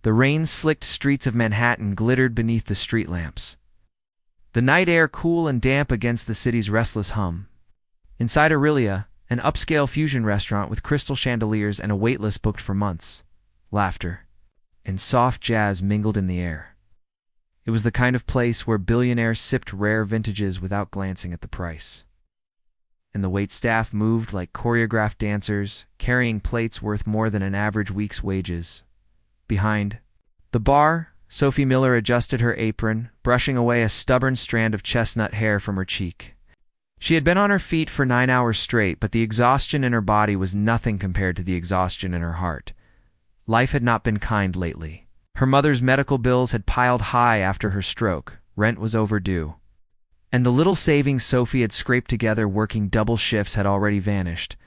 The rain-slicked streets of Manhattan glittered beneath the street lamps, the night air cool and damp against the city's restless hum. Inside Aurelia, an upscale fusion restaurant with crystal chandeliers and a waitlist booked for months, laughter and soft jazz mingled in the air. It was the kind of place where billionaires sipped rare vintages without glancing at the price. And the waitstaff moved like choreographed dancers, carrying plates worth more than an average week's wages. Behind the bar, Sophie Miller adjusted her apron, brushing away a stubborn strand of chestnut hair from her cheek. She had been on her feet for 9 hours straight, but the exhaustion in her body was nothing compared to the exhaustion in her heart. Life had not been kind lately. Her mother's medical bills had piled high after her stroke, rent was overdue, and the little savings Sophie had scraped together working double shifts had already vanished.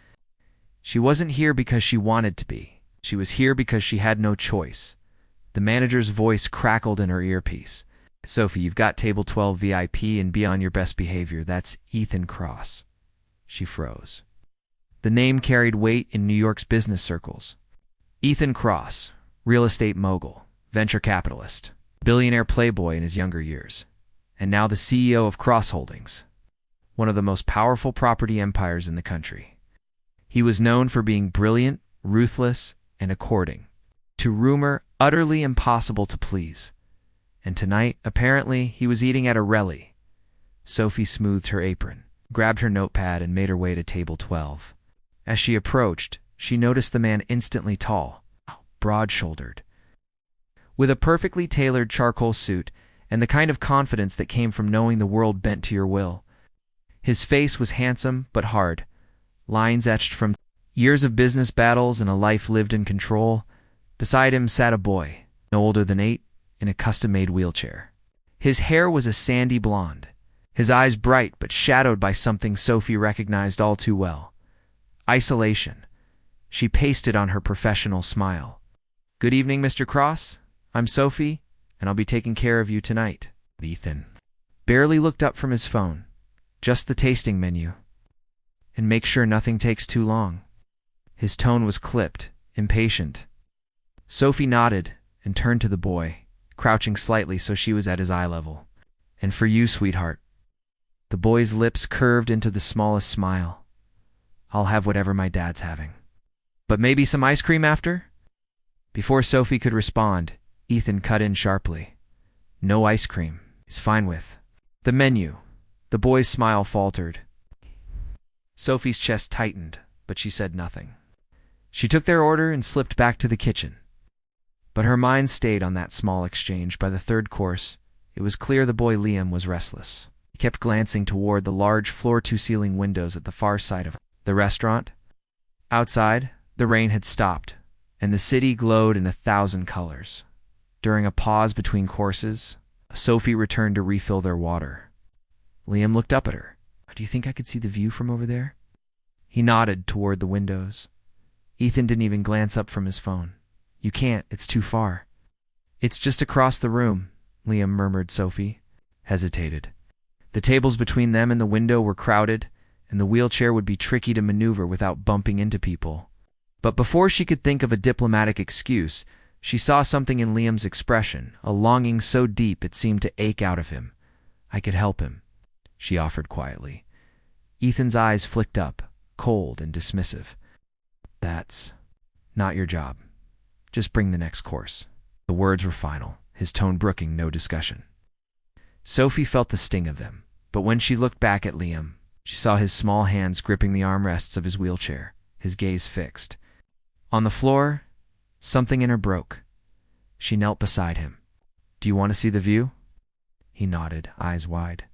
She wasn't here because she wanted to be. She was here because she had no choice. The manager's voice crackled in her earpiece. "Sophie, you've got table 12 VIP and be on your best behavior. That's Ethan Cross." She froze. The name carried weight in New York's business circles. Ethan Cross, real estate mogul, venture capitalist, billionaire playboy in his younger years, and now the CEO of Cross Holdings, one of the most powerful property empires in the country. He was known for being brilliant, ruthless, and according to rumor, utterly impossible to please. And tonight, apparently, he was eating at a rally. Sophie smoothed her apron, grabbed her notepad, and made her way to table 12. As she approached, she noticed the man instantly tall, broad-shouldered, with a perfectly tailored charcoal suit and the kind of confidence that came from knowing the world bent to your will. His face was handsome but hard, lines etched from years of business battles and a life lived in control. Beside him sat a boy, no older than 8, in a custom-made wheelchair. His hair was a sandy blonde, his eyes bright but shadowed by something Sophie recognized all too well: isolation. She pasted on her professional smile. "Good evening, Mr. Cross. I'm Sophie, and I'll be taking care of you tonight." Ethan barely looked up from his phone. "Just the tasting menu. And make sure nothing takes too long." His tone was clipped, impatient. Sophie nodded and turned to the boy, crouching slightly so she was at his eye level. "And for you, sweetheart." The boy's lips curved into the smallest smile. "I'll have whatever my dad's having. But maybe some ice cream after?" Before Sophie could respond, Ethan cut in sharply. "No ice cream. He's fine with the menu." The boy's smile faltered. Sophie's chest tightened, but she said nothing. She took their order and slipped back to the kitchen. But her mind stayed on that small exchange. By the third course, it was clear the boy Liam was restless. He kept glancing toward the large floor-to-ceiling windows at the far side of the restaurant. Outside, the rain had stopped, and the city glowed in 1,000 colors. During a pause between courses, Sophie returned to refill their water. Liam looked up at her. "Do you think I could see the view from over there?" He nodded toward the windows. Ethan didn't even glance up from his phone. "You can't, it's too far." "It's just across the room," Liam murmured. Sophie hesitated. The tables between them and the window were crowded, and the wheelchair would be tricky to maneuver without bumping into people. But before she could think of a diplomatic excuse, she saw something in Liam's expression, a longing so deep it seemed to ache out of him. "I could help him," she offered quietly. Ethan's eyes flicked up, cold and dismissive. "That's not your job. Just bring the next course." The words were final, his tone brooking no discussion. Sophie felt the sting of them, but when she looked back at Liam, she saw his small hands gripping the armrests of his wheelchair, his gaze fixed. On the floor, something in her broke. She knelt beside him. "Do you want to see the view?" He nodded, eyes wide.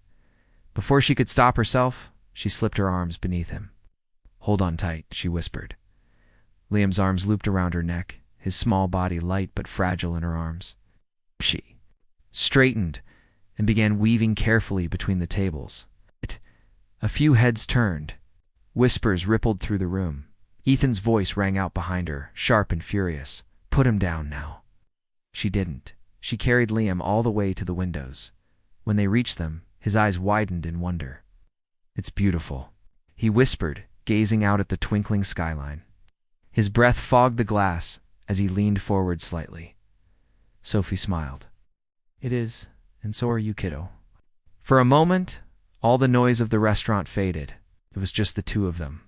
Before she could stop herself, she slipped her arms beneath him. "Hold on tight," she whispered. Liam's arms looped around her neck, his small body light but fragile in her arms. She straightened and began weaving carefully between the tables. A few heads turned. Whispers rippled through the room. Ethan's voice rang out behind her, sharp and furious. "Put him down now." She didn't. She carried Liam all the way to the windows. When they reached them, his eyes widened in wonder. "It's beautiful," he whispered, gazing out at the twinkling skyline. His breath fogged the glass as he leaned forward slightly. Sophie smiled. It is, and so are you, kiddo. For a moment, all the noise of the restaurant faded. It was just the two of them,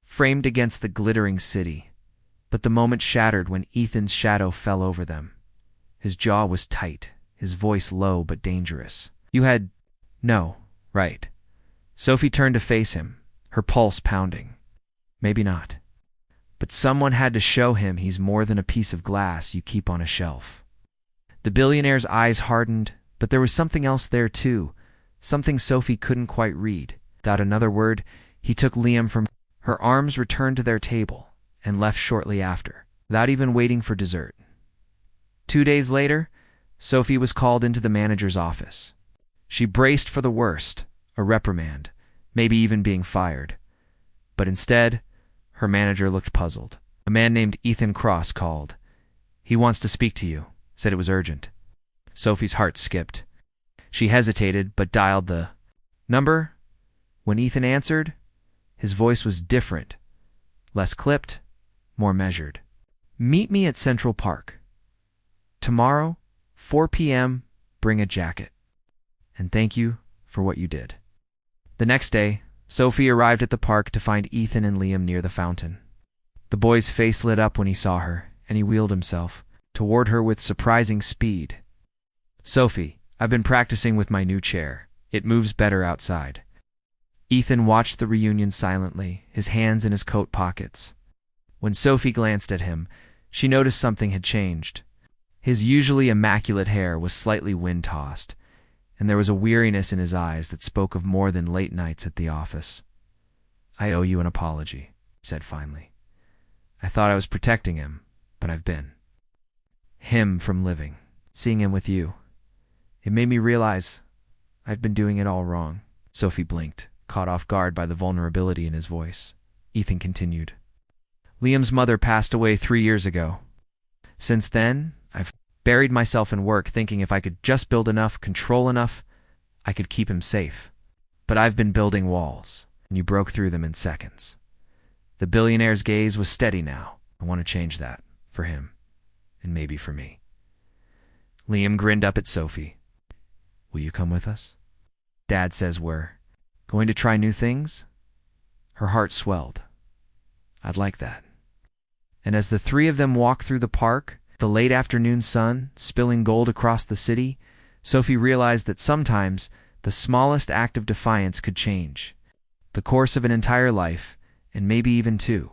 framed against the glittering city. But the moment shattered when Ethan's shadow fell over them. His jaw was tight, his voice low but dangerous. You had... No, right. Sophie turned to face him, her pulse pounding. Maybe not. But someone had to show him he's more than a piece of glass you keep on a shelf. The billionaire's eyes hardened, but there was something else there too, something Sophie couldn't quite read. Without another word, he took Liam from her arms, returned to their table, and left shortly after, without even waiting for dessert. 2 days later, Sophie was called into the manager's office. She braced for the worst, a reprimand, maybe even being fired. But instead, her manager looked puzzled. A man named Ethan Cross called. He wants to speak to you, said it was urgent. Sophie's heart skipped. She hesitated, but dialed the number. When Ethan answered, his voice was different, less clipped, more measured. Meet me at Central Park. Tomorrow, 4 p.m., bring a jacket. And thank you for what you did. The next day, Sophie arrived at the park to find Ethan and Liam near the fountain. The boy's face lit up when he saw her, and he wheeled himself toward her with surprising speed. Sophie, I've been practicing with my new chair. It moves better outside. Ethan watched the reunion silently, his hands in his coat pockets. When Sophie glanced at him, she noticed something had changed. His usually immaculate hair was slightly wind-tossed, and there was a weariness in his eyes that spoke of more than late nights at the office. I owe you an apology, he said finally. I thought I was protecting him, but I've been. Him from living, seeing him with you. It made me realize I'd been doing it all wrong. Sophie blinked, caught off guard by the vulnerability in his voice. Ethan continued. Liam's mother passed away 3 years ago. Since then, I've buried myself in work thinking if I could just build enough, control enough, I could keep him safe. But I've been building walls, and you broke through them in seconds. The billionaire's gaze was steady now. I want to change that, for him, and maybe for me. Liam grinned up at Sophie. Will you come with us? Dad says we're going to try new things? Her heart swelled. I'd like that. And as the three of them walked through the park, the late afternoon sun spilling gold across the city, Sophie realized that sometimes the smallest act of defiance could change the course of an entire life, and maybe even two.